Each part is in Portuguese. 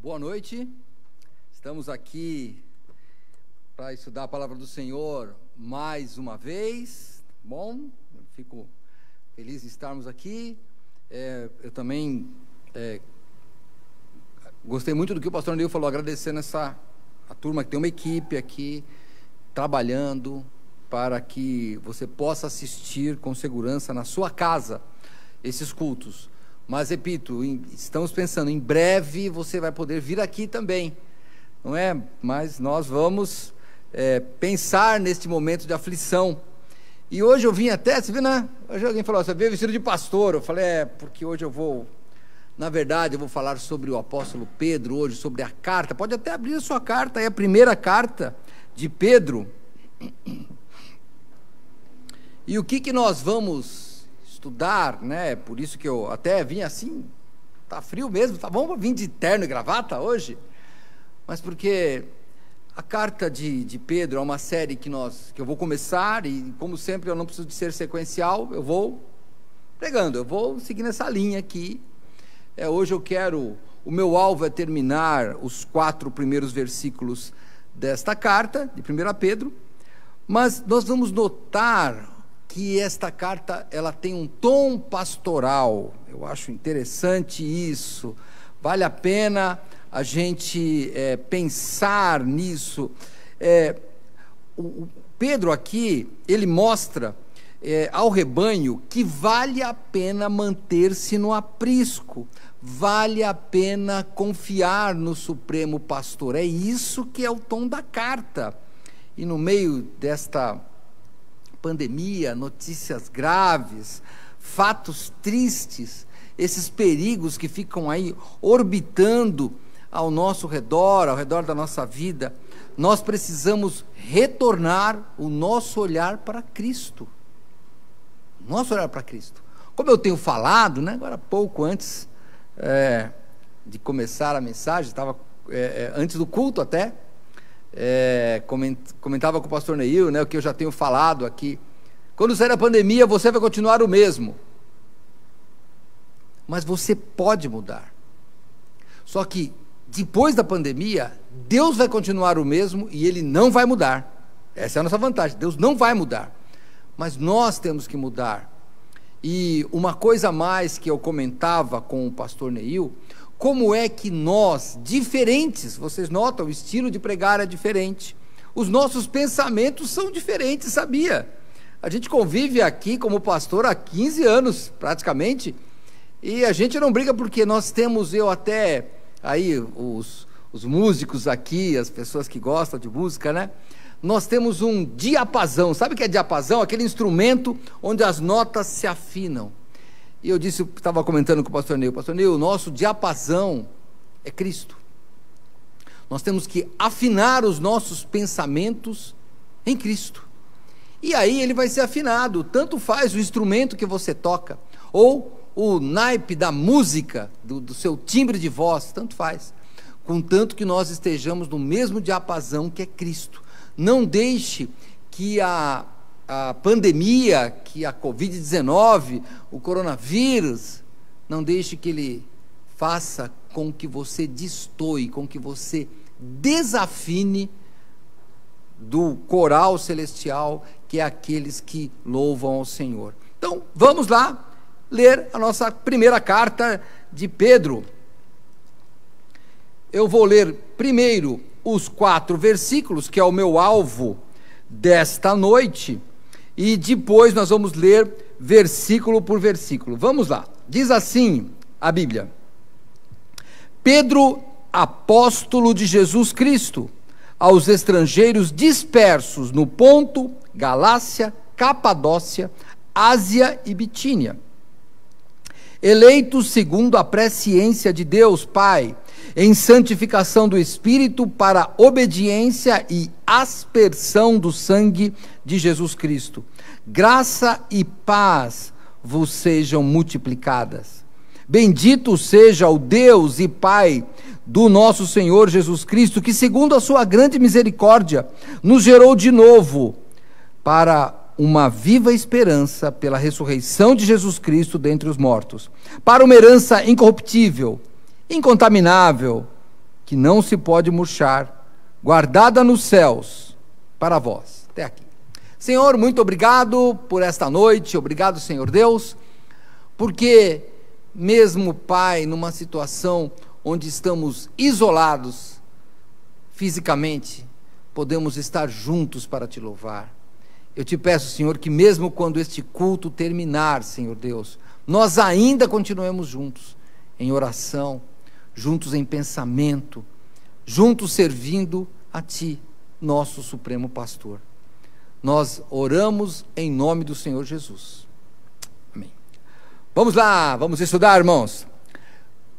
Boa noite, estamos aqui para estudar a palavra do Senhor mais uma vez. Bom, eu fico feliz de estarmos aqui. Eu também gostei muito do que o pastor Neil falou, agradecendo a turma que tem uma equipe aqui trabalhando para que você possa assistir com segurança na sua casa esses cultos. Mas, repito, estamos pensando, em breve você vai poder vir aqui também, não é? Mas nós vamos pensar neste momento de aflição. E hoje eu vim até, você viu, né? Hoje alguém falou, você veio vestido de pastor. Eu falei, porque hoje eu vou, na verdade, eu vou falar sobre o apóstolo Pedro hoje, sobre a carta. Pode até abrir a sua carta, aí a primeira carta de Pedro. E o que nós vamos estudar, né? Por isso que eu até vim assim, tá frio mesmo, tá bom, vim de terno e gravata hoje, mas porque a carta de Pedro é uma série que eu vou começar, e como sempre eu não preciso de ser sequencial, eu vou pregando, eu vou seguir nessa linha aqui. Hoje o meu alvo é terminar os 4 primeiros versículos desta carta de 1 Pedro, mas nós vamos notar que esta carta ela tem um tom pastoral. Eu acho interessante isso, vale a pena a gente pensar nisso. O Pedro aqui, ele mostra ao rebanho que vale a pena manter-se no aprisco, vale a pena confiar no Supremo Pastor. É isso que é o tom da carta. E no meio desta pandemia, notícias graves, fatos tristes, esses perigos que ficam aí orbitando ao nosso redor, ao redor da nossa vida, nós precisamos retornar o nosso olhar para Cristo. Nosso olhar para Cristo. Como eu tenho falado, né, agora pouco antes de começar a mensagem, estava antes do culto até, comentava com o pastor Neil, né, o que eu já tenho falado aqui. Quando sair a pandemia, você vai continuar o mesmo, mas você pode mudar. Só que depois da pandemia, Deus vai continuar o mesmo e Ele não vai mudar. Essa é a nossa vantagem, Deus não vai mudar, mas nós temos que mudar. E uma coisa a mais que eu comentava com o pastor Neil, como é que nós, diferentes, vocês notam, o estilo de pregar é diferente, os nossos pensamentos são diferentes, sabia? A gente convive aqui como pastor há 15 anos, praticamente, e a gente não briga porque nós temos, aí os músicos aqui, as pessoas que gostam de música, né? Nós temos um diapasão, sabe o que é diapasão? Aquele instrumento onde as notas se afinam. E eu estava comentando com o pastor Neil, o nosso diapasão é Cristo. Nós temos que afinar os nossos pensamentos em Cristo. E aí ele vai ser afinado, tanto faz o instrumento que você toca, ou o naipe da música, do seu timbre de voz, tanto faz. Contanto que nós estejamos no mesmo diapasão que é Cristo. Não deixe que a pandemia, que a Covid-19, o coronavírus, não deixe que ele faça com que você destoe, com que você desafine do coral celestial, que é aqueles que louvam ao Senhor. Então, vamos lá ler a nossa primeira carta de Pedro. Eu vou ler primeiro os 4 versículos, que é o meu alvo desta noite, e depois nós vamos ler versículo por versículo. Vamos lá. Diz assim a Bíblia: Pedro, apóstolo de Jesus Cristo, aos estrangeiros dispersos no Ponto, Galácia, Capadócia, Ásia e Bitínia, eleitos segundo a presciência de Deus Pai, em santificação do Espírito, para obediência e aspersão do sangue de Jesus Cristo. Graça e paz vos sejam multiplicadas. Bendito seja o Deus e Pai do nosso Senhor Jesus Cristo, que segundo a sua grande misericórdia, nos gerou de novo para uma viva esperança pela ressurreição de Jesus Cristo dentre os mortos, para uma herança incorruptível, incontaminável, que não se pode murchar, guardada nos céus para vós. Até aqui. Senhor, muito obrigado por esta noite, obrigado, Senhor Deus, porque mesmo, Pai, numa situação onde estamos isolados fisicamente, podemos estar juntos para te louvar. Eu te peço, Senhor, que mesmo quando este culto terminar, Senhor Deus, nós ainda continuemos juntos em oração, juntos em pensamento, juntos servindo a Ti, nosso Supremo Pastor. Nós oramos em nome do Senhor Jesus. Amém. Vamos lá, vamos estudar, irmãos.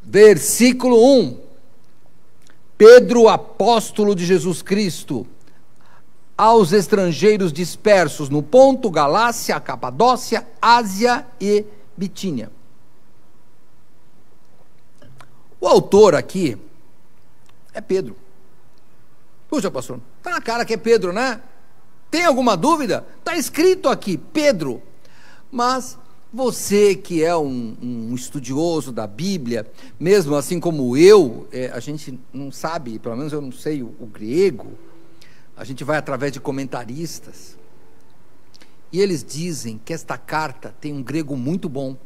Versículo 1. Pedro, apóstolo de Jesus Cristo, aos estrangeiros dispersos no Ponto, Galácia, Capadócia, Ásia e Bitínia. O autor aqui é Pedro. Puxa, pastor, está na cara que é Pedro, né? Tem alguma dúvida? Está escrito aqui, Pedro. Mas você que é um estudioso da Bíblia, mesmo assim como eu, a gente não sabe, pelo menos eu não sei o grego, a gente vai através de comentaristas, e eles dizem que esta carta tem um grego muito bom,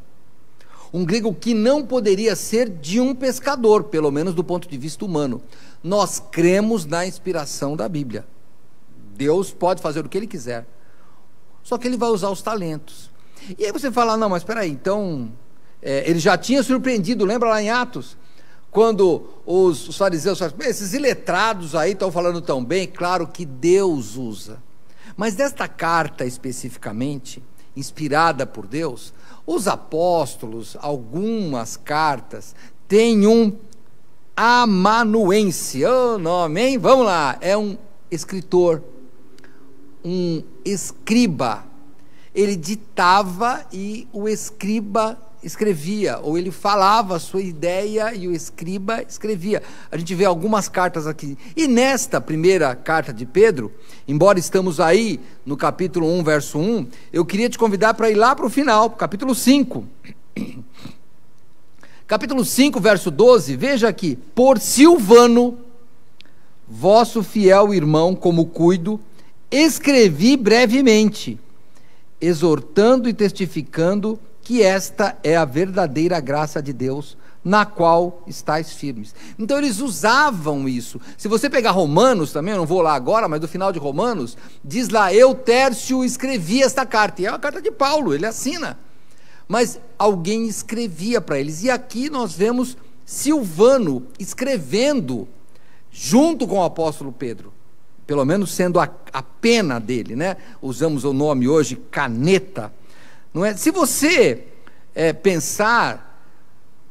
um grego que não poderia ser de um pescador, pelo menos do ponto de vista humano. Nós cremos na inspiração da Bíblia. Deus pode fazer o que Ele quiser, só que Ele vai usar os talentos. E aí você fala, não, mas espera aí, então, ele já tinha surpreendido, lembra lá em Atos, quando os fariseus falam, esses iletrados aí estão falando tão bem. Claro que Deus usa, mas desta carta especificamente, inspirada por Deus, os apóstolos, algumas cartas, têm um amanuense, o nome, hein? Vamos lá, é um escritor, um escriba. Ele ditava e o escriba escrevia, ou ele falava a sua ideia e o escriba escrevia. A gente vê algumas cartas aqui, e nesta primeira carta de Pedro, embora estamos aí no capítulo 1, verso 1, eu queria te convidar para ir lá para o final, capítulo 5. Capítulo 5, verso 12, veja aqui, por Silvano, vosso fiel irmão, como cuido, escrevi brevemente, exortando e testificando que esta é a verdadeira graça de Deus, na qual estáis firmes. Então eles usavam isso. Se você pegar Romanos também, eu não vou lá agora, mas no final de Romanos, diz lá, eu, Tércio, escrevi esta carta, e é uma carta de Paulo, ele assina, mas alguém escrevia para eles, e aqui nós vemos Silvano escrevendo, junto com o apóstolo Pedro, pelo menos sendo a pena dele, né? Usamos o nome hoje, caneta, não é? Se você pensar,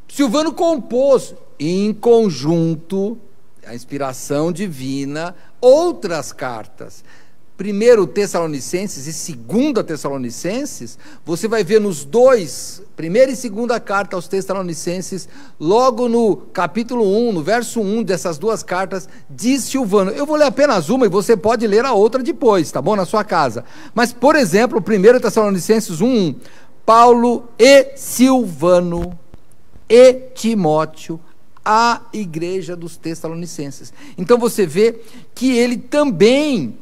Silvano compôs em conjunto, a inspiração divina, outras cartas. 1 Tessalonicenses e 2 Tessalonicenses, você vai ver nos dois, 1ª e 2ª carta aos Tessalonicenses, logo no capítulo 1, no verso 1 dessas duas cartas, diz Silvano. Eu vou ler apenas uma e você pode ler a outra depois, tá bom? Na sua casa. Mas, por exemplo, 1 Tessalonicenses 1, Paulo e Silvano e Timóteo, a igreja dos Tessalonicenses. Então você vê que ele também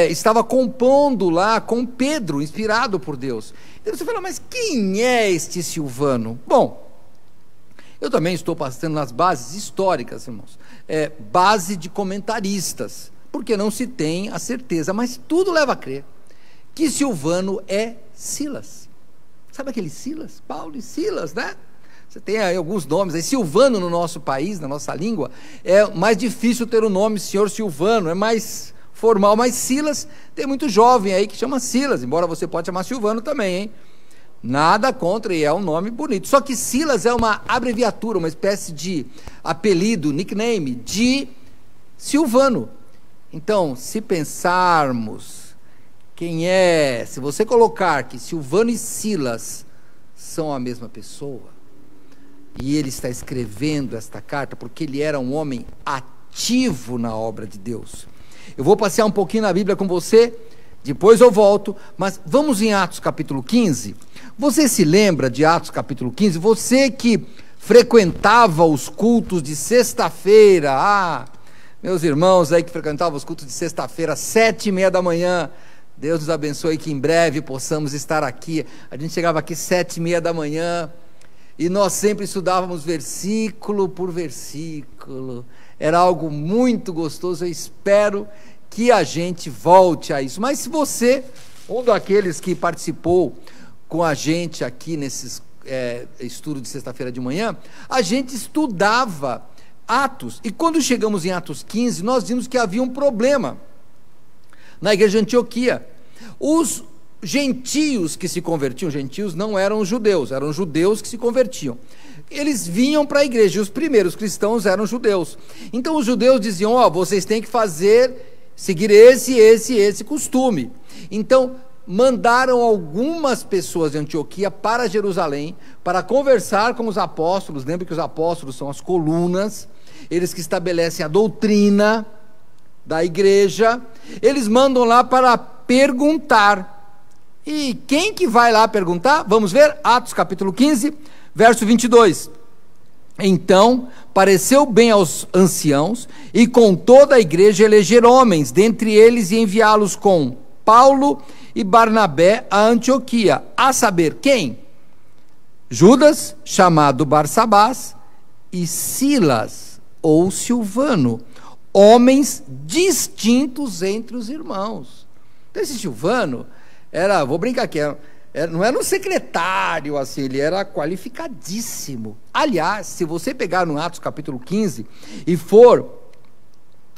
estava compondo lá com Pedro, inspirado por Deus. E você fala, mas quem é este Silvano? Bom, eu também estou passando nas bases históricas, irmãos, base de comentaristas, porque não se tem a certeza, mas tudo leva a crer que Silvano é Silas. Sabe aquele Silas? Paulo e Silas, né? Você tem aí alguns nomes aí. Silvano no nosso país, na nossa língua, é mais difícil ter o nome senhor Silvano, é mais formal, mas Silas, tem muito jovem aí que chama Silas, embora você pode chamar Silvano também, hein? Nada contra, e é um nome bonito, só que Silas é uma abreviatura, uma espécie de apelido, nickname, de Silvano. Então, se pensarmos quem é, se você colocar que Silvano e Silas são a mesma pessoa, e ele está escrevendo esta carta, porque ele era um homem ativo na obra de Deus. Eu vou passear um pouquinho na Bíblia com você, depois eu volto, mas vamos em Atos capítulo 15. Você se lembra de Atos capítulo 15? Você que frequentava os cultos de sexta-feira. Meus irmãos aí que frequentavam os cultos de sexta-feira, 7h30 da manhã, Deus nos abençoe que em breve possamos estar aqui. A gente chegava aqui 7h30 da manhã, e nós sempre estudávamos versículo por versículo, era algo muito gostoso. Eu espero que a gente volte a isso. Mas se você, um daqueles que participou com a gente aqui nesses estudo de sexta-feira de manhã, a gente estudava Atos, e quando chegamos em Atos 15, nós vimos que havia um problema na igreja de Antioquia. Os gentios que se convertiam, gentios não eram judeus que se convertiam, eles vinham para a igreja, e os primeiros cristãos eram judeus. Então os judeus diziam: vocês têm que seguir esse costume. Então mandaram algumas pessoas de Antioquia para Jerusalém, para conversar com os apóstolos. Lembra que os apóstolos são as colunas, eles que estabelecem a doutrina da igreja. Eles mandam lá para perguntar. E quem que vai lá perguntar? Vamos ver, Atos capítulo 15, verso 22. Então pareceu bem aos anciãos e com toda a igreja eleger homens dentre eles e enviá-los com Paulo e Barnabé a Antioquia, a saber quem? Judas, chamado Barsabás, e Silas ou Silvano, homens distintos entre os irmãos. Então esse Silvano era, vou brincar aqui, não era um secretário assim, ele era qualificadíssimo. Aliás, se você pegar no Atos capítulo 15 e for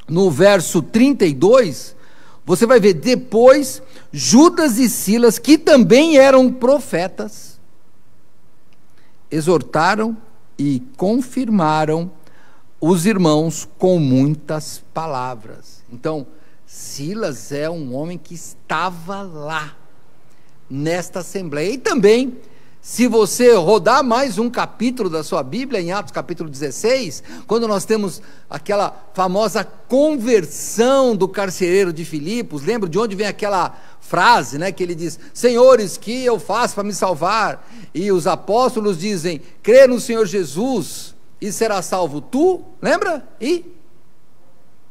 no verso 32, você vai ver depois Judas e Silas, que também eram profetas, exortaram e confirmaram os irmãos com muitas palavras. Então, Silas é um homem que estava lá, nesta assembleia. E também, se você rodar mais um capítulo da sua Bíblia, em Atos capítulo 16, quando nós temos aquela famosa conversão do carcereiro de Filipos, lembra de onde vem aquela frase, né, que ele diz: senhores, que eu faço para me salvar? E os apóstolos dizem: crê no Senhor Jesus e será salvo tu, lembra? E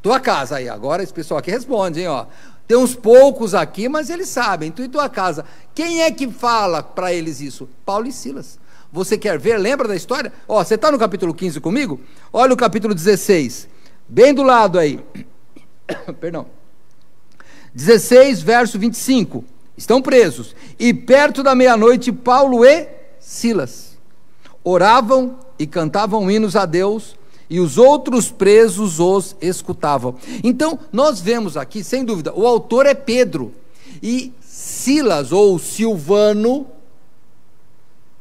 tua casa. Aí agora esse pessoal aqui responde, hein, tem uns poucos aqui, mas eles sabem, tu e tua casa. Quem é que fala para eles isso? Paulo e Silas. Você quer ver? Lembra da história? Você está no capítulo 15 comigo? Olha o capítulo 16, bem do lado aí. Perdão. 16, verso 25. Estão presos. E perto da meia-noite, Paulo e Silas oravam e cantavam hinos a Deus, e os outros presos os escutavam. Então, nós vemos aqui, sem dúvida, o autor é Pedro, e Silas, ou Silvano,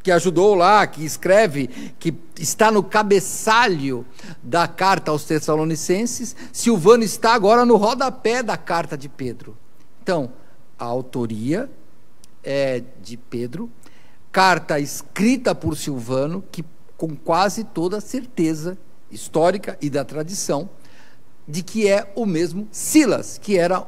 que ajudou lá, que escreve, que está no cabeçalho da carta aos Tessalonicenses, Silvano está agora no rodapé da carta de Pedro. Então, a autoria é de Pedro, carta escrita por Silvano, que com quase toda certeza histórica e da tradição, de que é o mesmo Silas, que era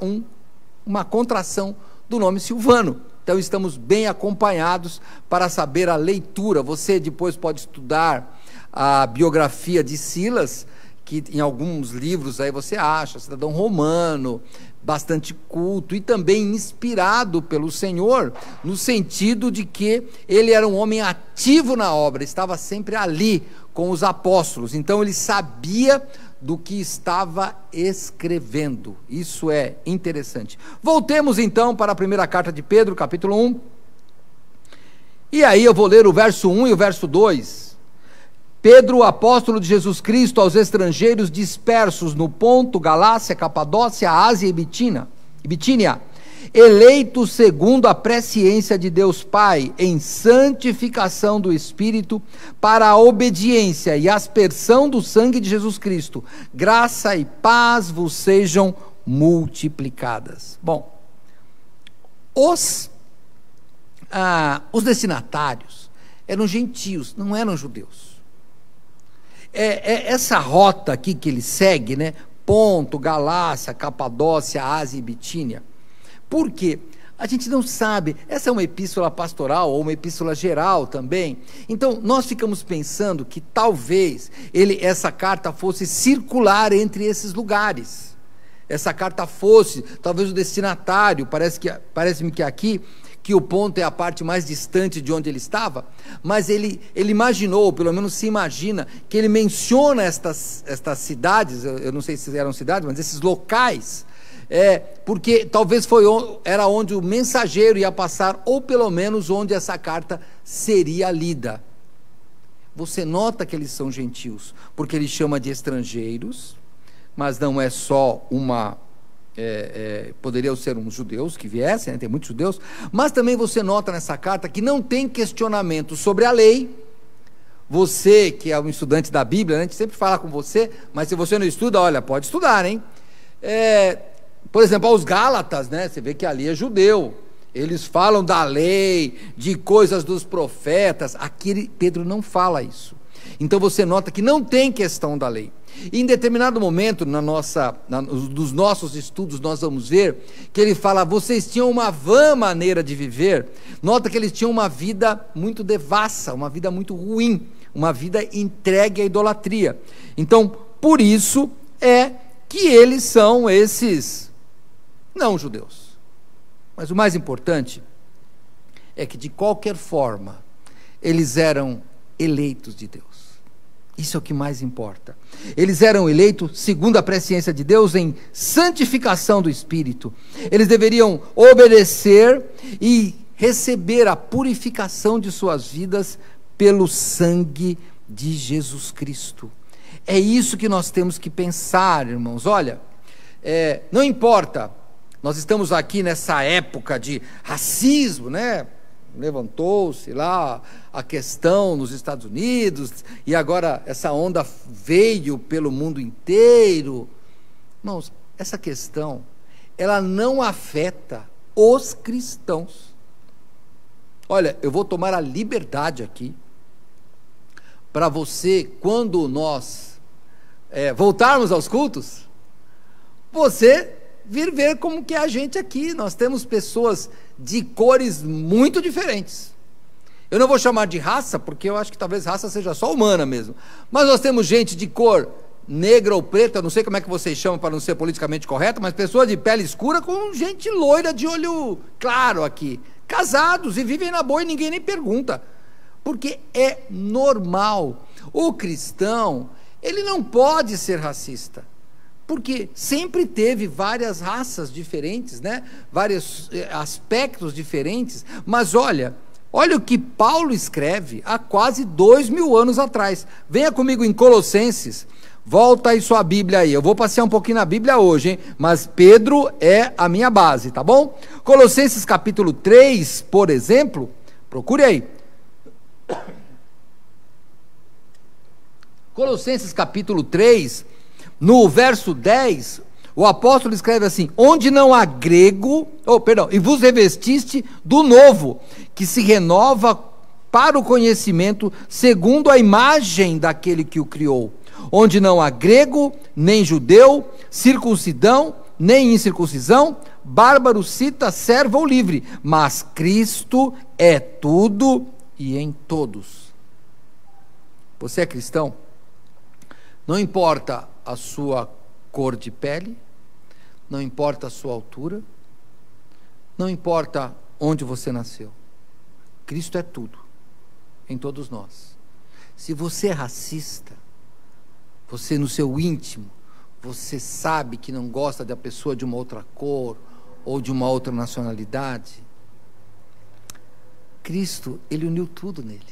uma contração do nome Silvano. Então estamos bem acompanhados para saber a leitura. Você depois pode estudar a biografia de Silas, que em alguns livros aí você acha, cidadão romano, bastante culto e também inspirado pelo Senhor, no sentido de que ele era um homem ativo na obra, estava sempre ali com os apóstolos, então ele sabia do que estava escrevendo. Isso é interessante. Voltemos então para a primeira carta de Pedro, capítulo 1, e aí eu vou ler o verso 1 e o verso 2. Pedro, apóstolo de Jesus Cristo, aos estrangeiros dispersos no Ponto, Galácia, Capadócia, Ásia e Bitínia, eleitos segundo a presciência de Deus Pai, em santificação do Espírito, para a obediência e aspersão do sangue de Jesus Cristo, graça e paz vos sejam multiplicadas. Bom, os destinatários eram gentios, não eram judeus. Essa rota aqui que ele segue, né? Ponto, Galácia, Capadócia, Ásia e Bitínia. Por quê? A gente não sabe. Essa é uma epístola pastoral ou uma epístola geral também. Então, nós ficamos pensando que talvez essa carta fosse circular entre esses lugares. Essa carta fosse, talvez o destinatário, parece-me que aqui, que o ponto é a parte mais distante de onde ele estava, mas ele imaginou, pelo menos se imagina, que ele menciona estas cidades, eu não sei se eram cidades, mas esses locais, porque talvez era onde o mensageiro ia passar, ou pelo menos onde essa carta seria lida. Você nota que eles são gentios, porque ele chama de estrangeiros, mas não é só poderiam ser uns judeus que viessem, né? Tem muitos judeus, mas também você nota nessa carta que não tem questionamento sobre a lei. Você que é um estudante da Bíblia, né? A gente sempre fala com você, mas se você não estuda, olha, pode estudar, hein? Por exemplo, aos Gálatas, né? Você vê que ali é judeu, eles falam da lei, de coisas dos profetas. Aqui Pedro não fala isso. Então você nota que não tem questão da lei. E em determinado momento, dos nossos estudos, nós vamos ver que ele fala: vocês tinham uma vã maneira de viver. Nota que eles tinham uma vida muito devassa, uma vida muito ruim, uma vida entregue à idolatria. Então, por isso é que eles são esses não-judeus. Mas o mais importante é que, de qualquer forma, eles eram eleitos de Deus. Isso é o que mais importa. Eles eram eleitos segundo a presciência de Deus em santificação do Espírito. Eles deveriam obedecer e receber a purificação de suas vidas pelo sangue de Jesus Cristo. É isso que nós temos que pensar, irmãos. Olha, não importa, nós estamos aqui nessa época de racismo, né? Levantou-se lá a questão nos Estados Unidos, e agora essa onda veio pelo mundo inteiro. Irmãos, essa questão, ela não afeta os cristãos. Olha, eu vou tomar a liberdade aqui, para você, quando nós voltarmos aos cultos, você vir ver como que é a gente aqui. Nós temos pessoas de cores muito diferentes. Eu não vou chamar de raça, porque eu acho que talvez raça seja só humana mesmo, mas nós temos gente de cor negra ou preta, não sei como é que vocês chamam para não ser politicamente correto, mas pessoas de pele escura com gente loira de olho claro aqui, casados e vivem na boa e ninguém nem pergunta, porque é normal. O cristão, ele não pode ser racista, porque sempre teve várias raças diferentes, né? Vários aspectos diferentes, mas olha o que Paulo escreve há quase 2000 anos atrás. Venha comigo em Colossenses, volta aí sua Bíblia aí, eu vou passear um pouquinho na Bíblia hoje, hein? Mas Pedro é a minha base, tá bom? Colossenses capítulo 3, por exemplo, procure aí. Colossenses capítulo 3, no verso 10, o apóstolo escreve assim: onde não há grego, e vos revestiste do novo, que se renova para o conhecimento segundo a imagem daquele que o criou, onde não há grego, nem judeu, circuncidão, nem incircuncisão, bárbaro, cita, servo ou livre, mas Cristo é tudo e em todos. Você é cristão? Não importa a sua cor de pele, não importa a sua altura, não importa onde você nasceu, Cristo é tudo, em todos nós. Se você é racista, você no seu íntimo, você sabe que não gosta da pessoa de uma outra cor, ou de uma outra nacionalidade, Cristo, Ele uniu tudo nele.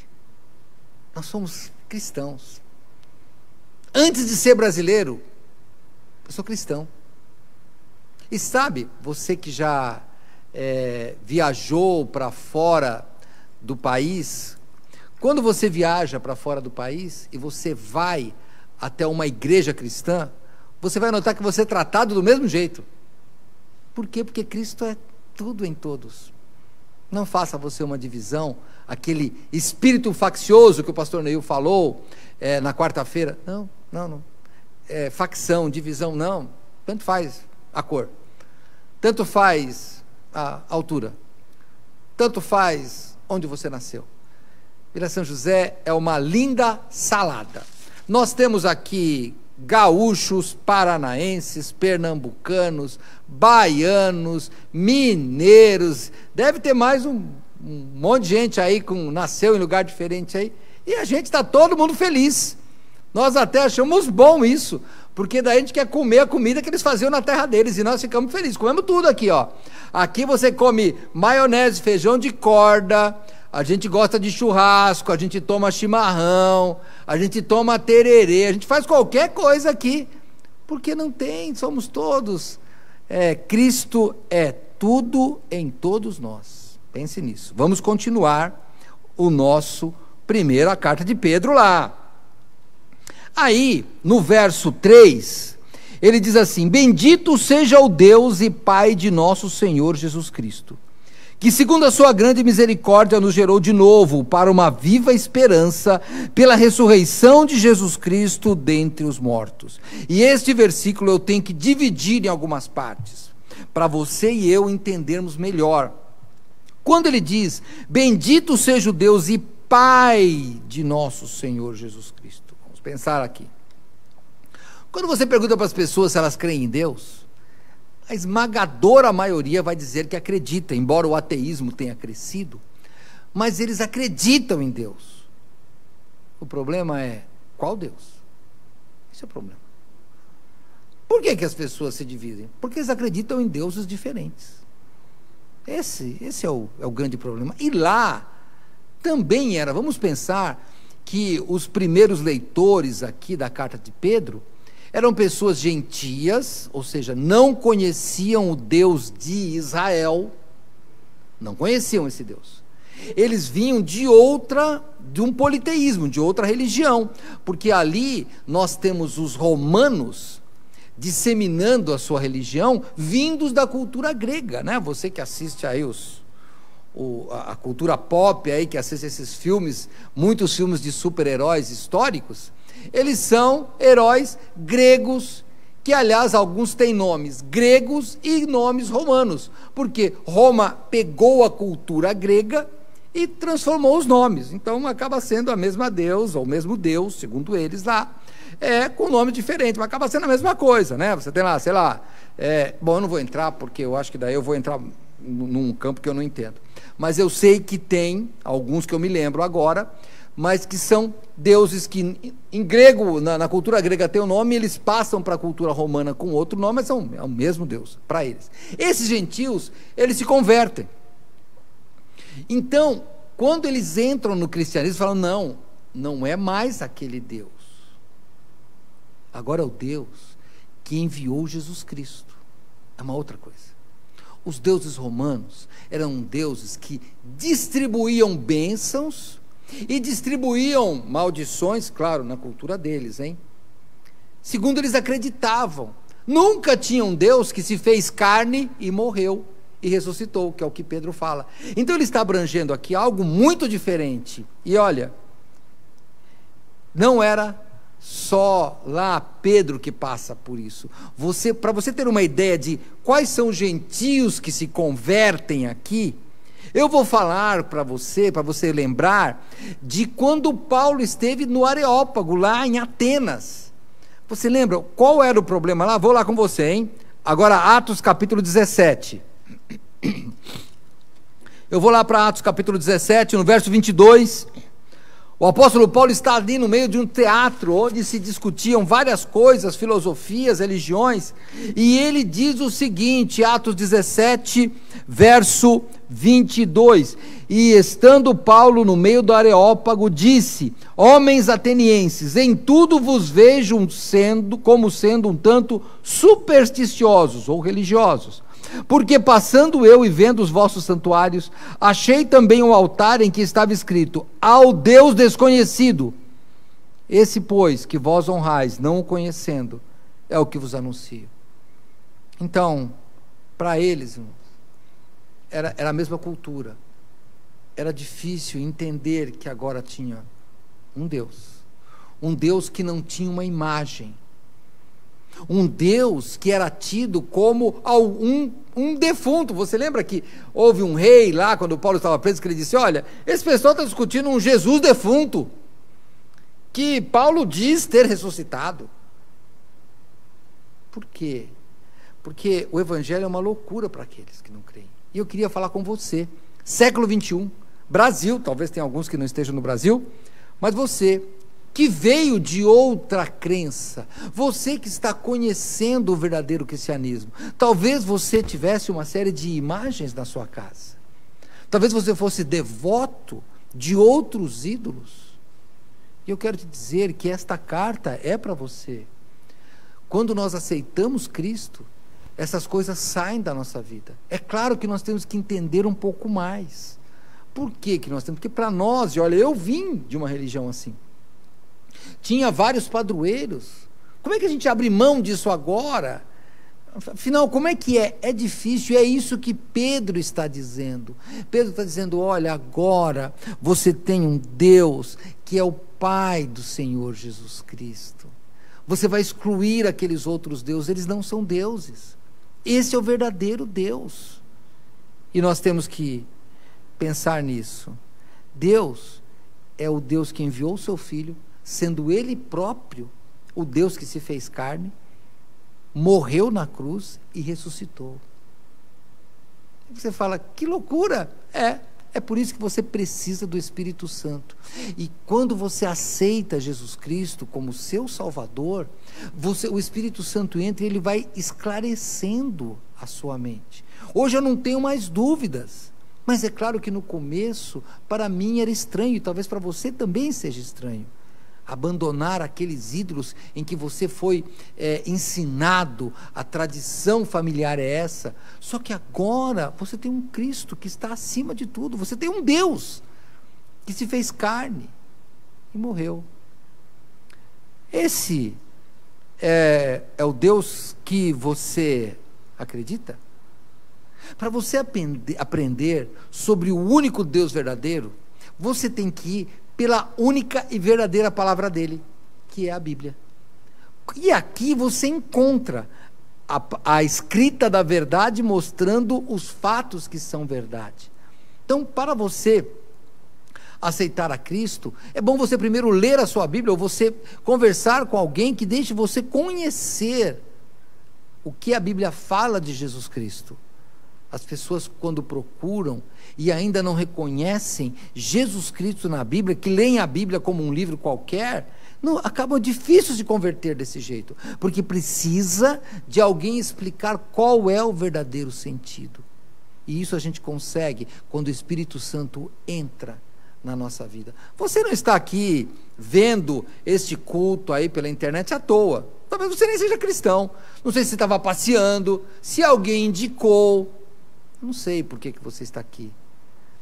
Nós somos cristãos. Antes de ser brasileiro, eu sou cristão. E sabe, você que já viajou para fora do país, quando você viaja para fora do país e você vai até uma igreja cristã, você vai notar que você é tratado do mesmo jeito. Por quê? Porque Cristo é tudo em todos. Não faça você uma divisão, aquele espírito faccioso que o pastor Neil falou na quarta-feira. Não. Facção, divisão, não. Tanto faz a cor, tanto faz a altura. Tanto faz onde você nasceu. Vila São José é uma linda salada. Nós temos aqui gaúchos, paranaenses, pernambucanos, baianos, mineiros, deve ter mais um monte de gente aí que nasceu em lugar diferente aí, e a gente está todo mundo feliz. Nós até achamos bom isso, porque daí a gente quer comer a comida que eles faziam na terra deles, e nós ficamos felizes, comemos tudo aqui, ó. Aqui você come maionese, feijão de corda, a gente gosta de churrasco, a gente toma chimarrão, a gente toma tererê, a gente faz qualquer coisa aqui, porque não tem, somos todos. Cristo é tudo em todos nós. Pense nisso. Vamos continuar a carta de Pedro lá. Aí, no verso 3, ele diz assim: bendito seja o Deus e Pai de nosso Senhor Jesus Cristo, que segundo a sua grande misericórdia nos gerou de novo para uma viva esperança pela ressurreição de Jesus Cristo dentre os mortos. E este versículo eu tenho que dividir em algumas partes, para você e eu entendermos melhor. Quando ele diz, bendito seja o Deus e Pai de nosso Senhor Jesus Cristo. Vamos pensar aqui. Quando você pergunta para as pessoas se elas creem em Deus, a esmagadora maioria vai dizer que acredita, embora o ateísmo tenha crescido, mas eles acreditam em Deus. O problema é, qual Deus? Esse é o problema. Por que as pessoas se dividem? Porque eles acreditam em deuses diferentes. Esse é o grande problema. E lá também era, vamos pensar que os primeiros leitores aqui da carta de Pedro eram pessoas gentias, ou seja, não conheciam o Deus de Israel, não conheciam esse Deus. Eles vinham de um politeísmo, de outra religião, porque ali nós temos os romanos disseminando a sua religião, vindos da cultura grega, né? Você que assiste aí a cultura pop aí, que assiste esses filmes, muitos filmes de super-heróis históricos, eles são heróis gregos, que aliás alguns têm nomes gregos e nomes romanos, porque Roma pegou a cultura grega e transformou os nomes, então acaba sendo a mesma deusa, ou o mesmo Deus, segundo eles lá, com nome diferente, mas acaba sendo a mesma coisa, né? Você tem lá, sei lá, bom, eu não vou entrar, porque eu acho que daí eu vou entrar num campo que eu não entendo, mas eu sei que tem alguns que eu me lembro agora, mas que são deuses que em grego, na cultura grega tem o nome, eles passam para a cultura romana com outro nome, mas é o mesmo Deus para eles. Esses gentios, eles se convertem. Então, quando eles entram no cristianismo, falam, não é mais aquele Deus. Agora é o Deus que enviou Jesus Cristo. É uma outra coisa. Os deuses romanos eram deuses que distribuíam bênçãos e distribuíam maldições, claro, na cultura deles, hein? Segundo eles acreditavam. Nunca tinha um Deus que se fez carne e morreu e ressuscitou, que é o que Pedro fala. Então ele está abrangendo aqui algo muito diferente. E olha, não era só lá Pedro que passa por isso. Para você ter uma ideia de quais são os gentios que se convertem aqui, eu vou falar para você lembrar de quando Paulo esteve no Areópago, lá em Atenas. Você lembra qual era o problema lá? Vou lá com você, hein? Agora Atos capítulo 17. Eu vou lá para Atos capítulo 17, no verso 22. O apóstolo Paulo está ali no meio de um teatro, onde se discutiam várias coisas, filosofias, religiões, e ele diz o seguinte, Atos 17, verso 22, e estando Paulo no meio do Areópago, disse, homens atenienses, em tudo vos vejo como sendo um tanto supersticiosos ou religiosos, porque passando eu e vendo os vossos santuários, achei também um altar em que estava escrito, ao Deus desconhecido, esse pois que vós honrais, não o conhecendo, é o que vos anuncio. Então, para eles, era a mesma cultura, era difícil entender que agora tinha um Deus que não tinha uma imagem, Um Deus que era tido como um defunto. Você lembra que houve um rei lá, quando Paulo estava preso, que ele disse: olha, esse pessoal está discutindo um Jesus defunto, que Paulo diz ter ressuscitado. Por quê? Porque o evangelho é uma loucura para aqueles que não creem. E eu queria falar com você, século 21, Brasil, talvez tenha alguns que não estejam no Brasil, mas você que veio de outra crença, você que está conhecendo o verdadeiro cristianismo, talvez você tivesse uma série de imagens na sua casa, talvez você fosse devoto de outros ídolos, e eu quero te dizer que esta carta é para você. Quando nós aceitamos Cristo, essas coisas saem da nossa vida. É claro que nós temos que entender um pouco mais. Por que nós temos? Porque para nós, e olha, eu vim de uma religião assim, tinha vários padroeiros. Como é que a gente abre mão disso agora? Afinal, como é que é? É difícil, e é isso que Pedro está dizendo. Pedro está dizendo: olha, agora você tem um Deus que é o Pai do Senhor Jesus Cristo. Você vai excluir aqueles outros deuses, eles não são deuses. Esse é o verdadeiro Deus. E nós temos que pensar nisso. Deus é o Deus que enviou o seu Filho, sendo Ele próprio o Deus que se fez carne, morreu na cruz e ressuscitou. E você fala: que loucura! É por isso que você precisa do Espírito Santo. E quando você aceita Jesus Cristo como seu Salvador, o Espírito Santo entra e ele vai esclarecendo a sua mente. Hoje eu não tenho mais dúvidas, mas é claro que no começo, para mim era estranho, e talvez para você também seja estranho, abandonar aqueles ídolos em que você foi ensinado, a tradição familiar é essa. Só que agora você tem um Cristo que está acima de tudo, você tem um Deus que se fez carne e morreu. Esse é o Deus que você acredita? Para você aprender sobre o único Deus verdadeiro, você tem que ir pela única e verdadeira palavra dele, que é a Bíblia. E aqui você encontra a escrita da verdade, mostrando os fatos que são verdade. Então, para você aceitar a Cristo, é bom você primeiro ler a sua Bíblia, ou você conversar com alguém que deixe você conhecer o que a Bíblia fala de Jesus Cristo. As pessoas, quando procuram e ainda não reconhecem Jesus Cristo na Bíblia, que leem a Bíblia como um livro qualquer, acabam difíceis de converter desse jeito, porque precisa de alguém explicar qual é o verdadeiro sentido. E isso a gente consegue quando o Espírito Santo entra na nossa vida. Você não está aqui vendo este culto aí pela internet à toa. Talvez você nem seja cristão. Não sei se você estava passeando, se alguém indicou. Não sei por que você está aqui,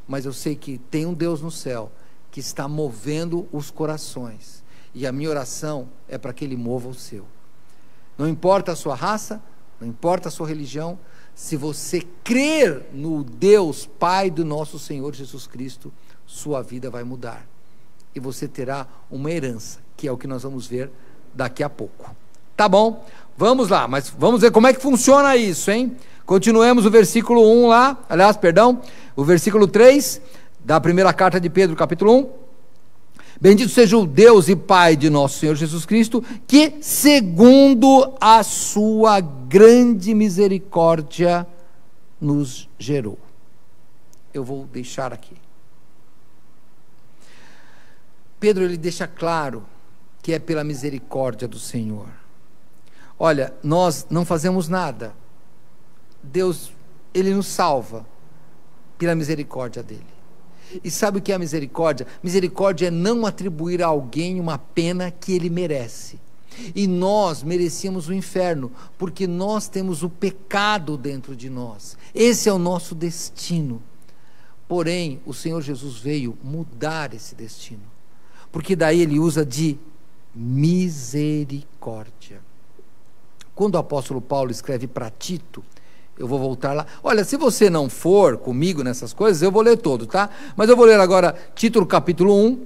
mas eu sei que tem um Deus no céu que está movendo os corações, e a minha oração é para que Ele mova o seu. Não importa a sua raça, não importa a sua religião, se você crer no Deus Pai do nosso Senhor Jesus Cristo, sua vida vai mudar, e você terá uma herança, que é o que nós vamos ver daqui a pouco. Tá bom? Vamos lá, mas vamos ver como é que funciona isso, hein? Continuemos o versículo 1 lá, o versículo 3, da primeira carta de Pedro, capítulo 1. Bendito seja o Deus e Pai de nosso Senhor Jesus Cristo, que segundo a sua grande misericórdia nos gerou. Eu vou deixar aqui. Pedro, ele deixa claro que é pela misericórdia do Senhor. Olha, nós não fazemos nada. Deus, Ele nos salva pela misericórdia dEle. E sabe o que é a misericórdia? Misericórdia é não atribuir a alguém uma pena que ele merece. E nós merecíamos o inferno, porque nós temos o pecado dentro de nós. Esse é o nosso destino. Porém, o Senhor Jesus veio mudar esse destino, porque daí Ele usa de misericórdia. Quando o apóstolo Paulo escreve para Tito, eu vou voltar lá. Olha, se você não for comigo nessas coisas, eu vou ler todo, tá? Mas eu vou ler agora Tito capítulo 1.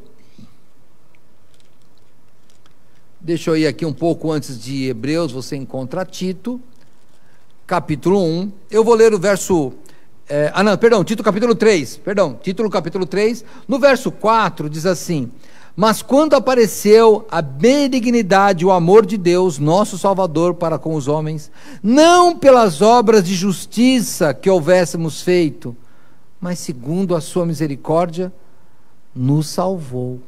Deixa eu ir aqui um pouco antes de Hebreus, você encontra Tito, capítulo 1. Eu vou ler o verso... Tito capítulo 3. Tito capítulo 3. No verso 4 diz assim: mas quando apareceu a benignidade e o amor de Deus, nosso Salvador, para com os homens, não pelas obras de justiça que houvéssemos feito, mas segundo a sua misericórdia, nos salvou,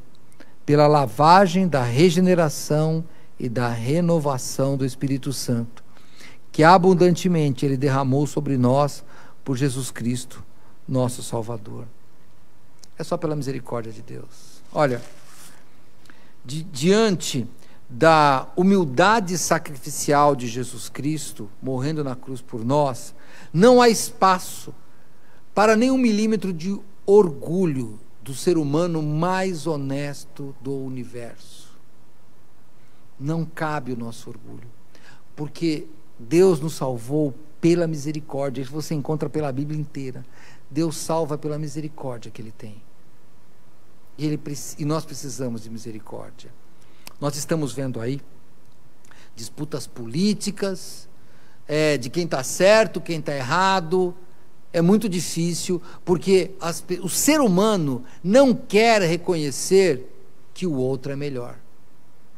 pela lavagem da regeneração e da renovação do Espírito Santo, que abundantemente Ele derramou sobre nós por Jesus Cristo, nosso Salvador. É só pela misericórdia de Deus. Olha, diante da humildade sacrificial de Jesus Cristo, morrendo na cruz por nós, não há espaço para nem 1 milímetro de orgulho do ser humano mais honesto do universo. Não cabe o nosso orgulho, porque Deus nos salvou pela misericórdia. Isso você encontra pela Bíblia inteira. Deus salva pela misericórdia que Ele tem. E nós precisamos de misericórdia. Nós estamos vendo aí disputas políticas, de quem está certo, quem está errado. É muito difícil, porque o ser humano não quer reconhecer que o outro é melhor.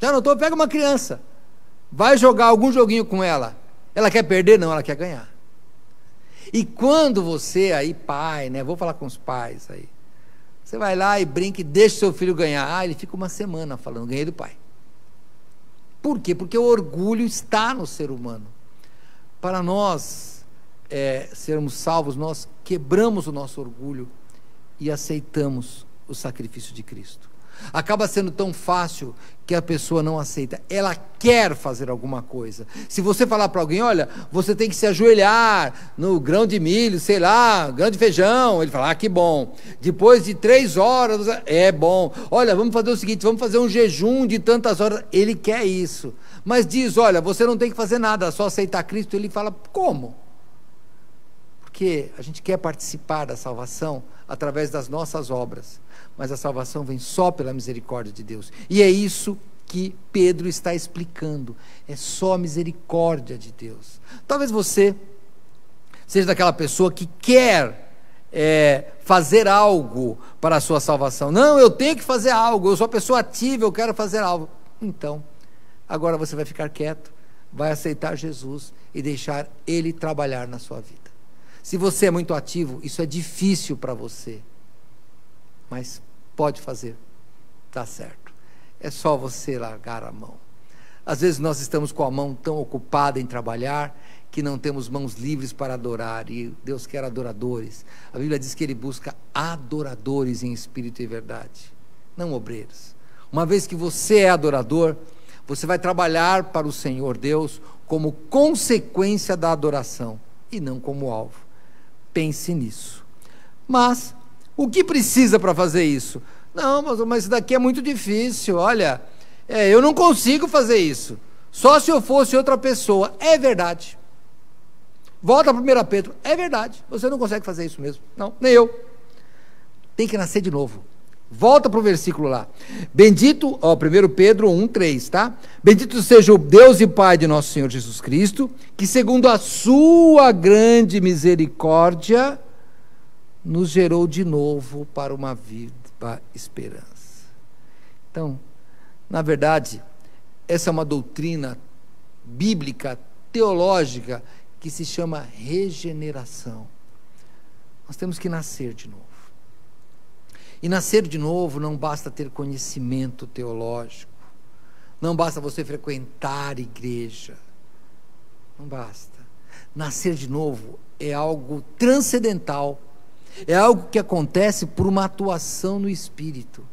Já notou? Pega uma criança, vai jogar algum joguinho com ela. Ela quer perder? Não, ela quer ganhar. E quando você aí, pai, né? Vou falar com os pais aí. Você vai lá e brinca e deixa o seu filho ganhar. Ele fica uma semana falando, ganhei do pai. Por quê? Porque o orgulho está no ser humano. Para nós sermos salvos, nós quebramos o nosso orgulho e aceitamos o sacrifício de Cristo. Acaba sendo tão fácil que a pessoa não aceita. Ela quer fazer alguma coisa. Se você falar para alguém, olha, você tem que se ajoelhar no grão de milho, sei lá, grão de feijão, ele fala, que bom. Depois de 3 horas, é bom. Olha, vamos fazer o seguinte, vamos fazer um jejum de tantas horas. Ele quer isso. Mas diz, olha, você não tem que fazer nada, só aceitar Cristo. Ele fala, como? Porque a gente quer participar da salvação através das nossas obras, mas a salvação vem só pela misericórdia de Deus, e é isso que Pedro está explicando, é só a misericórdia de Deus. Talvez você seja daquela pessoa que quer fazer algo para a sua salvação. Não, eu tenho que fazer algo, eu sou uma pessoa ativa, eu quero fazer algo. Então, agora você vai ficar quieto, vai aceitar Jesus e deixar Ele trabalhar na sua vida. Se você é muito ativo, isso é difícil para você, mas pode fazer, está certo. É só você largar a mão. Às vezes nós estamos com a mão tão ocupada em trabalhar, que não temos mãos livres para adorar, e Deus quer adoradores. A Bíblia diz que Ele busca adoradores em espírito e verdade, não obreiros. Uma vez que você é adorador, você vai trabalhar para o Senhor Deus como consequência da adoração, e não como alvo. Pense nisso. Mas o que precisa para fazer isso? Não, mas isso daqui é muito difícil. Olha, eu não consigo fazer isso. Só se eu fosse outra pessoa. É verdade. Volta a 1 Pedro. É verdade. Você não consegue fazer isso mesmo. Não, nem eu. Tem que nascer de novo. Volta para o versículo lá. Bendito, 1 Pedro 1:3, tá? Bendito seja o Deus e Pai de nosso Senhor Jesus Cristo, que segundo a sua grande misericórdia, nos gerou de novo para uma viva esperança. Então, na verdade, essa é uma doutrina bíblica, teológica, que se chama regeneração. Nós temos que nascer de novo. E nascer de novo não basta ter conhecimento teológico, não basta você frequentar igreja, não basta. Nascer de novo é algo transcendental, é algo que acontece por uma atuação no Espírito.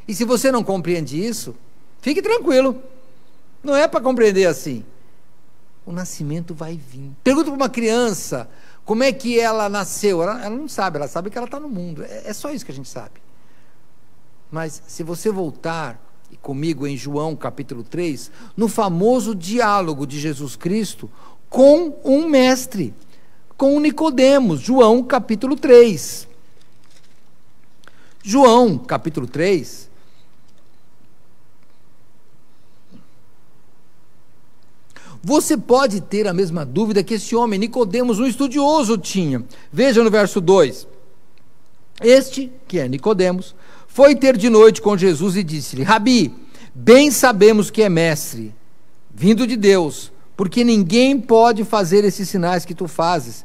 E se você não compreende isso, fique tranquilo, não é para compreender assim. O nascimento vai vir. Pergunta para uma criança, como é que ela nasceu? Ela não sabe, ela sabe que ela está no mundo. É só isso que a gente sabe. Mas se você voltar comigo em João capítulo 3, no famoso diálogo de Jesus Cristo com um mestre, com Nicodemos, João capítulo 3. João capítulo 3. Você pode ter a mesma dúvida que esse homem, Nicodemos, um estudioso, tinha. Veja no verso 2. Este, que é Nicodemos, foi ter de noite com Jesus e disse-lhe: Rabi, bem sabemos que é mestre, vindo de Deus, porque ninguém pode fazer esses sinais que tu fazes,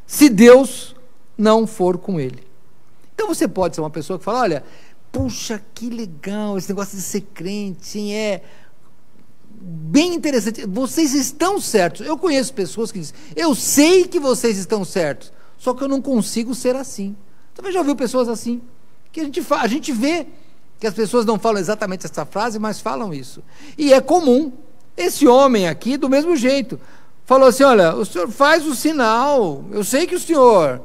se Deus não for com ele. Então você pode ser uma pessoa que fala: olha, puxa, que legal, esse negócio de ser crente, hein, é bem interessante, vocês estão certos. Eu conheço pessoas que dizem: eu sei que vocês estão certos, só que eu não consigo ser assim. Você já ouviu pessoas assim? Que a gente vê que as pessoas não falam exatamente essa frase, mas falam isso. E é comum. Esse homem aqui, do mesmo jeito, falou assim: olha, o senhor faz o sinal, eu sei que o senhor,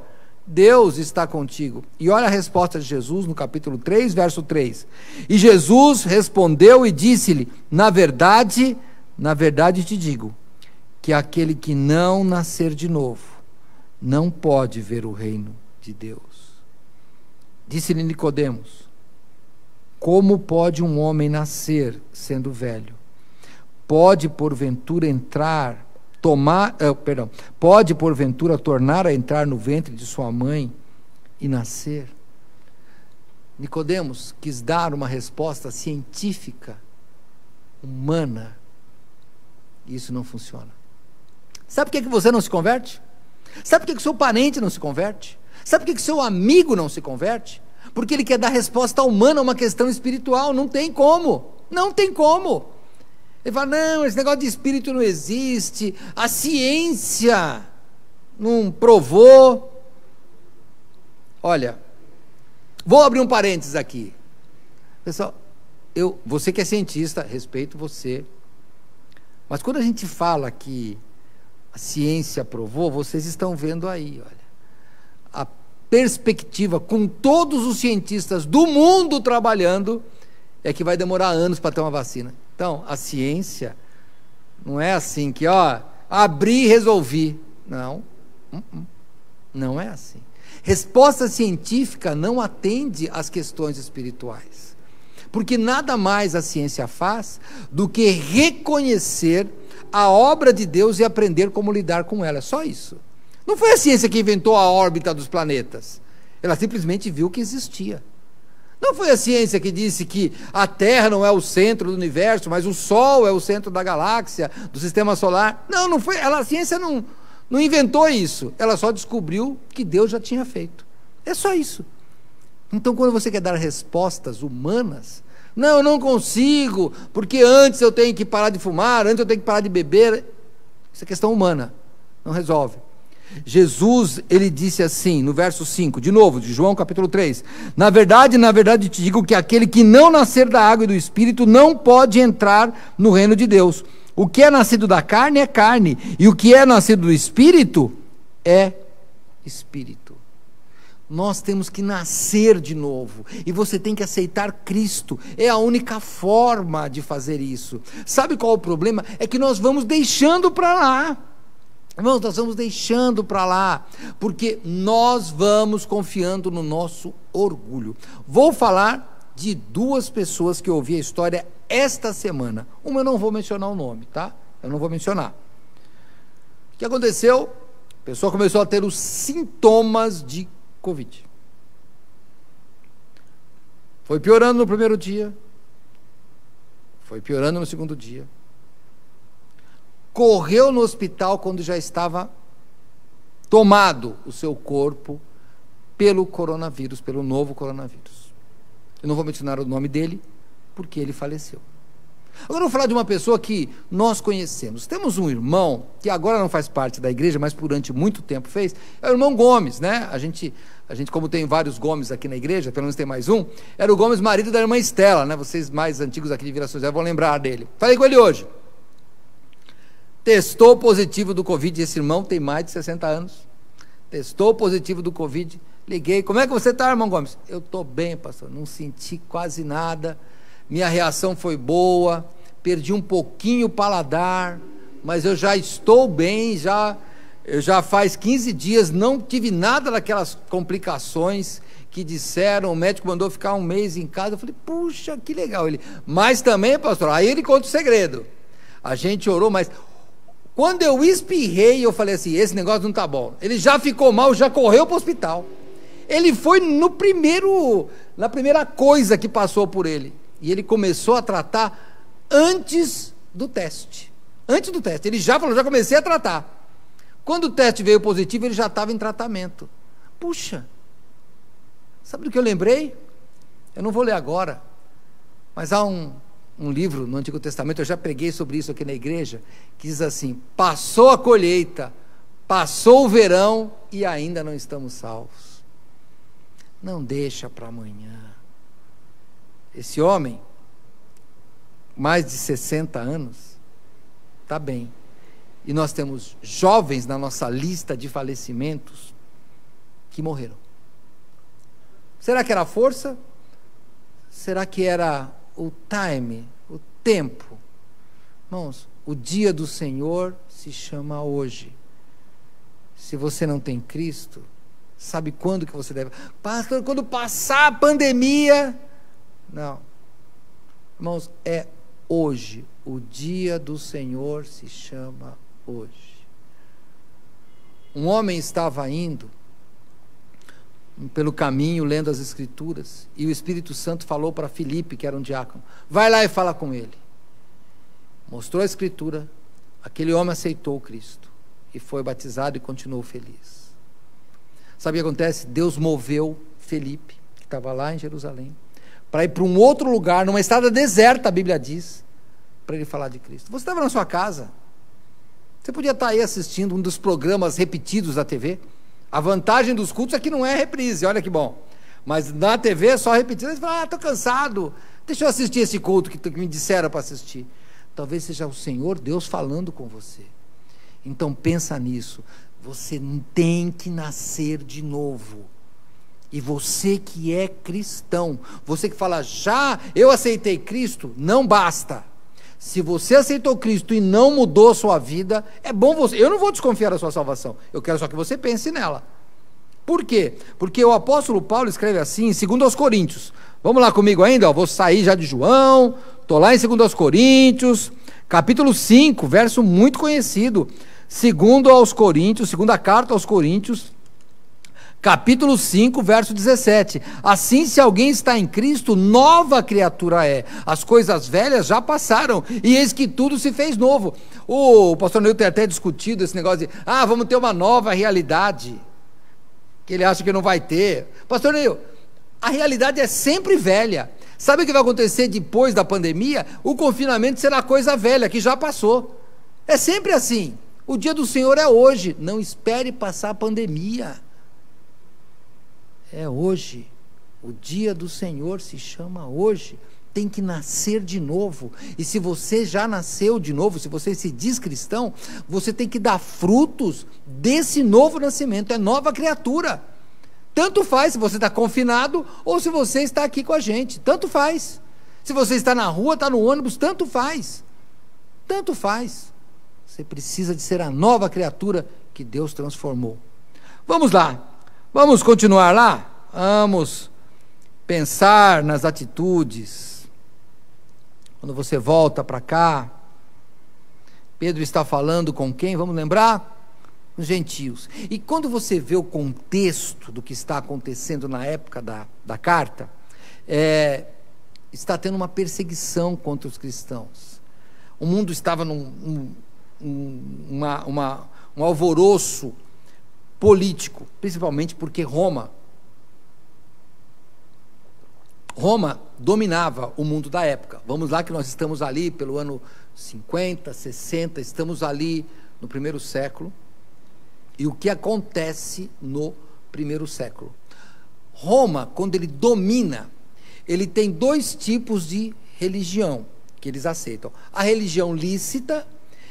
Deus está contigo. E olha a resposta de Jesus no capítulo 3, verso 3. E Jesus respondeu e disse-lhe: na verdade te digo, que aquele que não nascer de novo, não pode ver o reino de Deus. Disse-lhe Nicodemos: como pode um homem nascer sendo velho? Pode porventura tornar a entrar no ventre de sua mãe e nascer? Nicodemos quis dar uma resposta científica, humana, e isso não funciona. Sabe por que você não se converte? Sabe por que o seu parente não se converte? Sabe por que o seu amigo não se converte? Porque ele quer dar resposta humana a uma questão espiritual. Não tem como, não tem como. Ele fala: não, esse negócio de espírito não existe, a ciência não provou. Olha, vou abrir um parênteses aqui. Pessoal, você que é cientista, respeito você, mas quando a gente fala que a ciência provou, vocês estão vendo aí, olha, a perspectiva com todos os cientistas do mundo trabalhando é que vai demorar anos para ter uma vacina. Então, a ciência não é assim que, abri e resolvi. Não, não é assim. Resposta científica não atende às questões espirituais, porque nada mais a ciência faz do que reconhecer a obra de Deus e aprender como lidar com ela. É só isso. Não foi a ciência que inventou a órbita dos planetas. Ela simplesmente viu que existia. Não foi a ciência que disse que a Terra não é o centro do universo, mas o Sol é o centro da galáxia, do sistema solar. Não foi. A ciência não inventou isso. Ela só descobriu que Deus já tinha feito. É só isso. Então, quando você quer dar respostas humanas, não, eu não consigo, porque antes eu tenho que parar de fumar, antes eu tenho que parar de beber. Isso é questão humana. Não resolve. Jesus, ele disse assim, no verso 5, de novo, de João capítulo 3, na verdade te digo que aquele que não nascer da água e do Espírito não pode entrar no reino de Deus. O que é nascido da carne é carne, e o que é nascido do Espírito é Espírito. Nós temos que nascer de novo, e você tem que aceitar Cristo, é a única forma de fazer isso. Sabe qual é o problema? É que nós vamos deixando para lá. Irmãos, nós vamos deixando para lá, porque nós vamos confiando no nosso orgulho. Vou falar de duas pessoas que eu ouvi a história esta semana. Uma eu não vou mencionar o nome, tá? Eu não vou mencionar. O que aconteceu? A pessoa começou a ter os sintomas de Covid. Foi piorando no primeiro dia, foi piorando no segundo dia. Correu no hospital quando já estava tomado o seu corpo pelo coronavírus, pelo novo coronavírus. Eu não vou mencionar o nome dele, porque ele faleceu. Agora eu vou falar de uma pessoa que nós conhecemos. Temos um irmão, que agora não faz parte da igreja, mas durante muito tempo fez, é o irmão Gomes, né? A gente, como tem vários Gomes aqui na igreja, pelo menos tem mais um, era o Gomes, marido da irmã Estela, né? Vocês mais antigos aqui de Vila São José vão lembrar dele. Falei com ele hoje. Testou positivo do Covid, esse irmão tem mais de 60 anos, testou positivo do Covid, liguei: como é que você está, irmão Gomes? Eu estou bem, pastor, não senti quase nada, minha reação foi boa, perdi um pouquinho o paladar, mas eu já estou bem, já faz 15 dias, não tive nada daquelas complicações que disseram, o médico mandou ficar um mês em casa. Eu falei: puxa, que legal. Ele: mas também, pastor, aí ele conta o segredo, a gente orou, mas Quando eu espirrei, eu falei assim, esse negócio não está bom. Ele já ficou mal, já correu para o hospital. Ele foi na primeira coisa que passou por ele. E ele começou a tratar antes do teste. Antes do teste. Ele já falou, já comecei a tratar. Quando o teste veio positivo, ele já estava em tratamento. Puxa, sabe do que eu lembrei? Eu não vou ler agora, mas há um livro no Antigo Testamento, eu já preguei sobre isso aqui na igreja, que diz assim, passou a colheita, passou o verão e ainda não estamos salvos. Não deixa para amanhã. Esse homem, mais de 60 anos, está bem. E nós temos jovens na nossa lista de falecimentos que morreram. Será que era a força? Será que era o time, o tempo? Irmãos, o dia do Senhor se chama hoje. Se você não tem Cristo, sabe quando que você deve? Pastor, quando passar a pandemia. Não. Irmãos, é hoje. O dia do Senhor se chama hoje. Um homem estava indo pelo caminho, lendo as Escrituras, e o Espírito Santo falou para Filipe, que era um diácono, vai lá e fala com ele. Mostrou a Escritura, aquele homem aceitou Cristo, e foi batizado e continuou feliz. Sabe o que acontece? Deus moveu Filipe, que estava lá em Jerusalém, para ir para um outro lugar, numa estrada deserta, a Bíblia diz, para ele falar de Cristo. Você estava na sua casa, você podia estar aí assistindo um dos programas repetidos da TV. A vantagem dos cultos é que não é reprise, olha que bom. Mas na TV é só repetido. Você fala, estou cansado, deixa eu assistir esse culto que me disseram para assistir. Talvez seja o Senhor Deus falando com você. Então pensa nisso. Você tem que nascer de novo. E você que é cristão, você que fala, já eu aceitei Cristo, não basta. Se você aceitou Cristo e não mudou a sua vida, é bom você... Eu não vou desconfiar da sua salvação. Eu quero só que você pense nela. Por quê? Porque o apóstolo Paulo escreve assim, em 2 Coríntios. Vamos lá comigo ainda, ó. Vou sair já de João. Estou lá em 2 Coríntios, capítulo 5, verso muito conhecido. 2 carta aos Coríntios, capítulo 5, verso 17. Assim, se alguém está em Cristo, nova criatura é. As coisas velhas já passaram, e eis que tudo se fez novo. O pastor Neil tem até discutido esse negócio de, vamos ter uma nova realidade, que ele acha que não vai ter. Pastor Neil, a realidade é sempre velha. Sabe o que vai acontecer depois da pandemia? O confinamento será coisa velha, que já passou. É sempre assim. O dia do Senhor é hoje. Não espere passar a pandemia. É hoje. O dia do Senhor se chama hoje. Tem que nascer de novo. E se você já nasceu de novo, se você se diz cristão, você tem que dar frutos desse novo nascimento. É nova criatura. Tanto faz se você está confinado ou se você está aqui com a gente. Tanto faz. Se você está na rua, está no ônibus, tanto faz. Tanto faz. Você precisa de ser a nova criatura que Deus transformou. Vamos lá. Vamos continuar lá? Vamos pensar nas atitudes. Quando você volta para cá, Pedro está falando com quem? Vamos lembrar? Os gentios. E quando você vê o contexto do que está acontecendo na época da carta, está tendo uma perseguição contra os cristãos. O mundo estava num alvoroço político, principalmente porque Roma dominava o mundo da época. Vamos lá que nós estamos ali pelo ano 50, 60, estamos ali no primeiro século. E o que acontece no primeiro século? Roma, quando ele domina, ele tem 2 tipos de religião que eles aceitam. A religião lícita,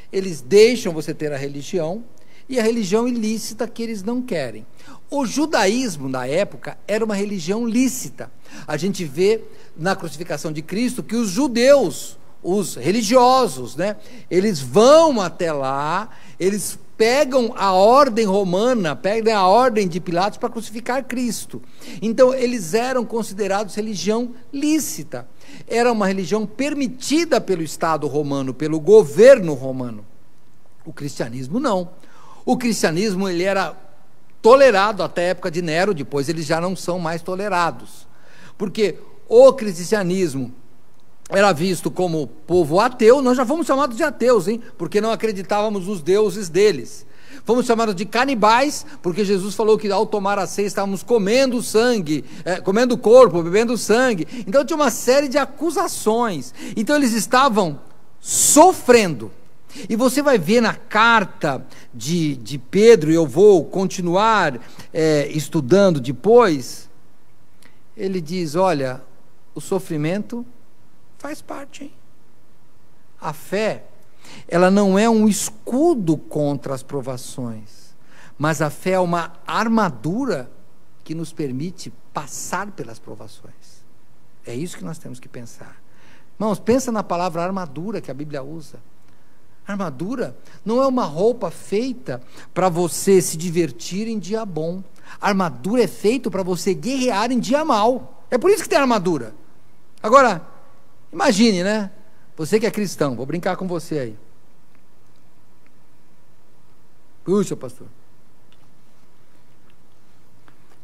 eles deixam você ter a religião, e a religião ilícita que eles não querem. O judaísmo, na época, era uma religião lícita. A gente vê na crucificação de Cristo que os judeus, os religiosos, eles vão até lá, eles pegam a ordem romana, pegam a ordem de Pilatos para crucificar Cristo. Então, eles eram considerados religião lícita. Era uma religião permitida pelo Estado romano, pelo governo romano. O cristianismo não. O cristianismo ele era tolerado até a época de Nero, depois eles já não são mais tolerados. Porque o cristianismo era visto como povo ateu, nós já fomos chamados de ateus, hein? Porque não acreditávamos nos deuses deles. Fomos chamados de canibais, porque Jesus falou que ao tomar a ceia estávamos comendo sangue, comendo o corpo, bebendo sangue. Então tinha uma série de acusações. Então eles estavam sofrendo. E você vai ver na carta de Pedro, e eu vou continuar estudando depois, ele diz, olha, o sofrimento faz parte, hein? A fé, ela não é um escudo contra as provações, mas a fé é uma armadura que nos permite passar pelas provações. É isso que nós temos que pensar. Irmãos, pensa na palavra armadura que a Bíblia usa. Armadura não é uma roupa feita para você se divertir em dia bom. Armadura é feita para você guerrear em dia mal. É por isso que tem armadura. Agora, imagine, né? Você que é cristão, vou brincar com você aí. Puxa, pastor.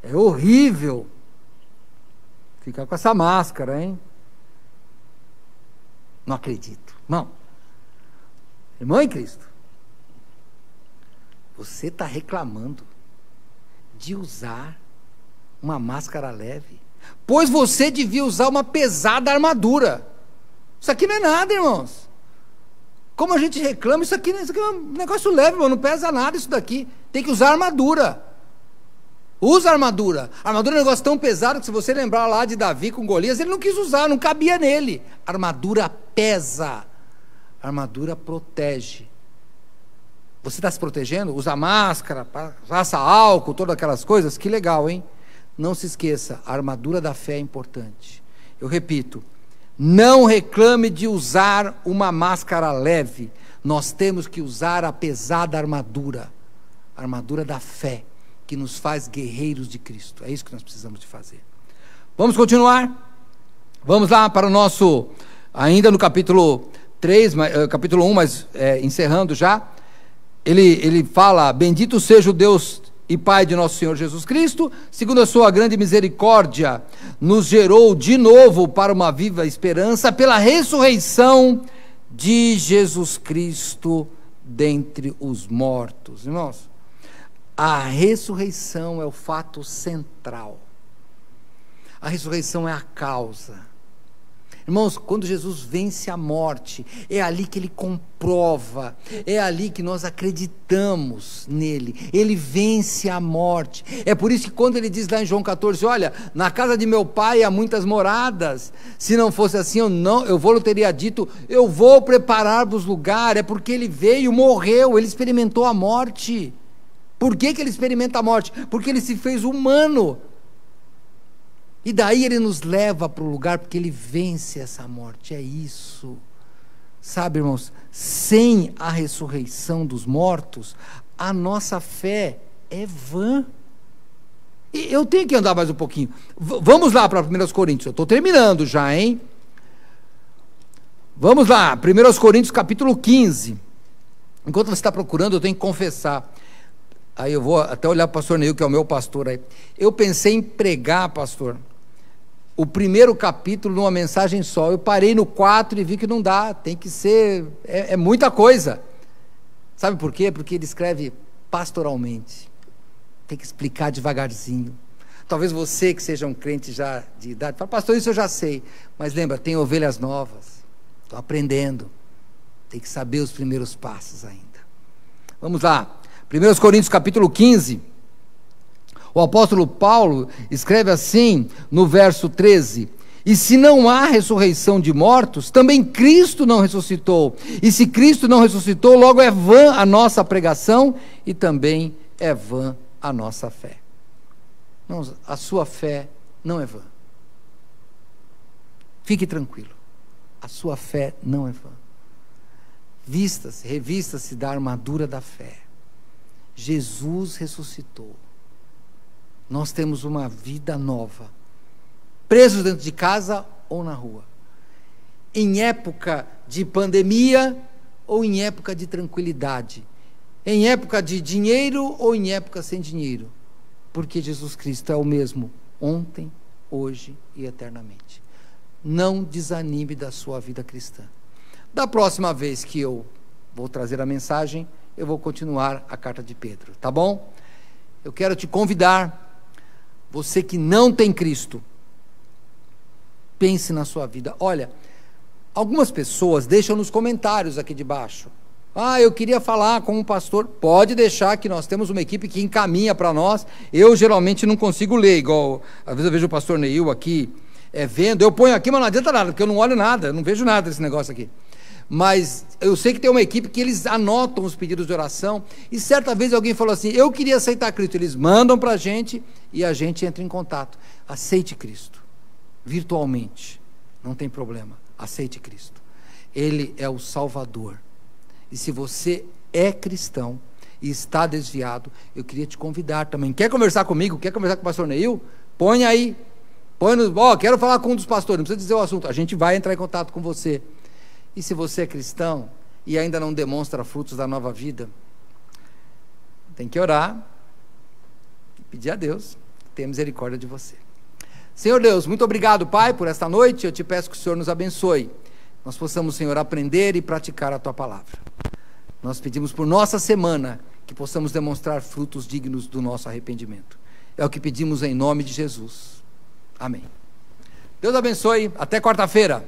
É horrível ficar com essa máscara, hein? Não acredito. Não. Irmão em Cristo, você está reclamando de usar uma máscara leve, pois você devia usar uma pesada armadura. Isso aqui não é nada, irmãos. Como a gente reclama, isso aqui é um negócio leve, irmão, não pesa nada isso daqui. Tem que usar armadura. Usa armadura. A armadura é um negócio tão pesado que, se você lembrar lá de Davi com Golias, ele não quis usar, não cabia nele. A armadura pesa. A armadura protege. Você está se protegendo? Usa máscara, passa álcool, todas aquelas coisas. Que legal, hein? Não se esqueça, a armadura da fé é importante. Eu repito, não reclame de usar uma máscara leve. Nós temos que usar a pesada armadura. A armadura da fé, que nos faz guerreiros de Cristo. É isso que nós precisamos de fazer. Vamos continuar? Vamos lá para o nosso, ainda no capítulo 3, capítulo 1, mas encerrando já, ele fala, bendito seja o Deus e Pai de nosso Senhor Jesus Cristo, segundo a sua grande misericórdia, nos gerou de novo para uma viva esperança, pela ressurreição de Jesus Cristo dentre os mortos. Irmãos, a ressurreição é o fato central, a ressurreição é a causa. Irmãos, quando Jesus vence a morte, é ali que ele comprova, é ali que nós acreditamos nele, ele vence a morte. É por isso que quando ele diz lá em João 14, olha, na casa de meu pai há muitas moradas, se não fosse assim, eu vou teria dito, eu vou preparar-vos lugar. É porque ele veio, morreu, ele experimentou a morte. Por que ele experimenta a morte? Porque ele se fez humano. E daí ele nos leva para o lugar, porque ele vence essa morte. É isso. Sabe, irmãos, sem a ressurreição dos mortos, a nossa fé é vã. E eu tenho que andar mais um pouquinho. Vamos lá para 1 Coríntios. Eu estou terminando já, hein? Vamos lá, 1 Coríntios capítulo 15. Enquanto você está procurando, eu tenho que confessar. Aí eu vou até olhar para o pastor Neil, que é o meu pastor aí. Eu pensei em pregar, pastor, o primeiro capítulo numa mensagem só. Eu parei no 4 e vi que não dá, tem que ser, é muita coisa. Sabe por quê? Porque ele escreve pastoralmente, tem que explicar devagarzinho. Talvez você que seja um crente já de idade, fala, pastor, isso eu já sei, mas lembra, tem ovelhas novas, estou aprendendo, tem que saber os primeiros passos ainda. Vamos lá, 1 Coríntios capítulo 15, o apóstolo Paulo escreve assim no verso 13, e se não há ressurreição de mortos, também Cristo não ressuscitou, e se Cristo não ressuscitou, logo é vã a nossa pregação, e também é vã a nossa fé. Não, a sua fé não é vã, fique tranquilo, a sua fé não é vã. Vista-se, revista-se da armadura da fé. Jesus ressuscitou, nós temos uma vida nova, presos dentro de casa ou na rua, em época de pandemia ou em época de tranquilidade, em época de dinheiro ou em época sem dinheiro, porque Jesus Cristo é o mesmo ontem, hoje e eternamente. Não desanime da sua vida cristã. Da próxima vez que eu vou trazer a mensagem, eu vou continuar a carta de Pedro, tá bom? Eu quero te convidar, você que não tem Cristo, pense na sua vida. Olha, algumas pessoas deixam nos comentários aqui de baixo: eu queria falar com um pastor. Pode deixar, que nós temos uma equipe que encaminha para nós. Eu geralmente não consigo ler, igual às vezes eu vejo o pastor Neil aqui vendo, eu ponho aqui, mas não adianta nada, porque eu não olho nada, eu não vejo nada desse negócio aqui. Mas eu sei que tem uma equipe que eles anotam os pedidos de oração, e certa vez alguém falou assim: eu queria aceitar Cristo. Eles mandam para a gente e a gente entra em contato. Aceite Cristo, virtualmente, não tem problema, aceite Cristo. Ele é o Salvador. E se você é cristão e está desviado, eu queria te convidar também. Quer conversar comigo? Quer conversar com o pastor Neil? Põe aí, quero falar com um dos pastores, não precisa dizer o assunto, a gente vai entrar em contato com você. E se você é cristão e ainda não demonstra frutos da nova vida, tem que orar e pedir a Deus que tenha misericórdia de você. Senhor Deus, muito obrigado, Pai, por esta noite. Eu te peço que o Senhor nos abençoe, nós possamos, Senhor, aprender e praticar a Tua palavra. Nós pedimos por nossa semana que possamos demonstrar frutos dignos do nosso arrependimento. É o que pedimos em nome de Jesus. Amém. Deus abençoe, até quarta-feira.